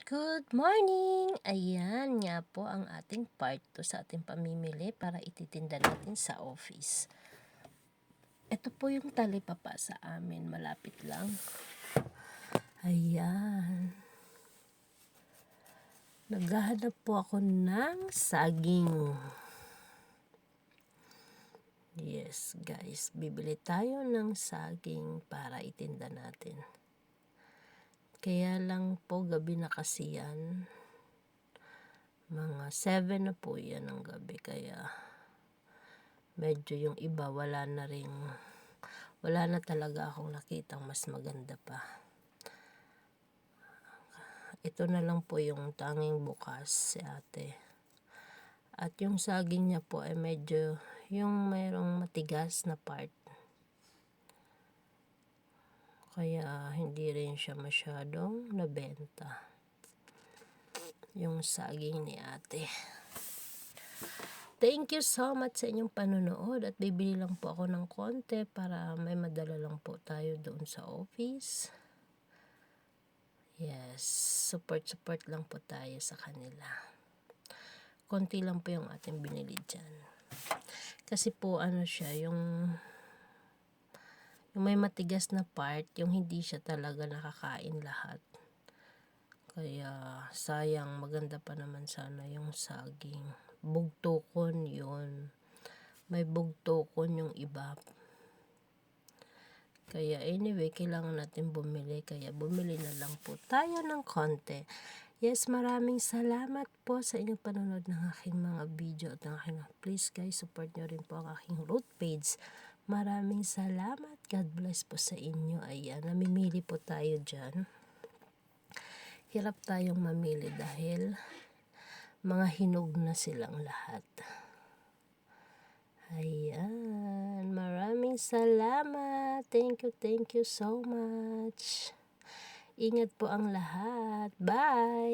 Good morning! Ayan nga po ang ating part 2 sa ating pamimili para ititinda natin sa office. Ito po yung talipapa sa amin, malapit lang. Ayan. Naghahanap po ako ng saging. Yes guys, bibili tayo ng saging para itinda natin. Kaya lang po gabi na kasi yan. Mga 7 na po yan ng gabi, kaya medyo yung iba wala na talaga akong nakitang mas maganda pa. Ito na lang po yung tanging bukas si ate. At yung saging niya po ay medyo yung mayroong matigas na part. Kaya hindi rin siya masyadong nabenta. Yung saging ni ate. Thank you so much sa inyong panonood at bibili lang po ako ng konti para may madala lang po tayo doon sa office. Yes, support lang po tayo sa kanila. Konti lang po yung ating binili dyan. Kasi po ano siya, yung may matigas na part, yung hindi siya talaga nakakain lahat. Kaya sayang, maganda pa naman sana yung saging. Bugtukon yun. May bugtukon yung iba. Kaya anyway, kailangan natin bumili. Kaya bumili na lang po tayo ng konti. Yes, maraming salamat po sa inyong panonood ng aking mga video. At please guys, support nyo rin po ang aking root page. Maraming salamat. God bless po sa inyo. Ayan, namimili po tayo dyan. Hirap tayong mamili dahil mga hinog na silang lahat. Ayan, maraming salamat. Thank you so much. Ingat po ang lahat. Bye!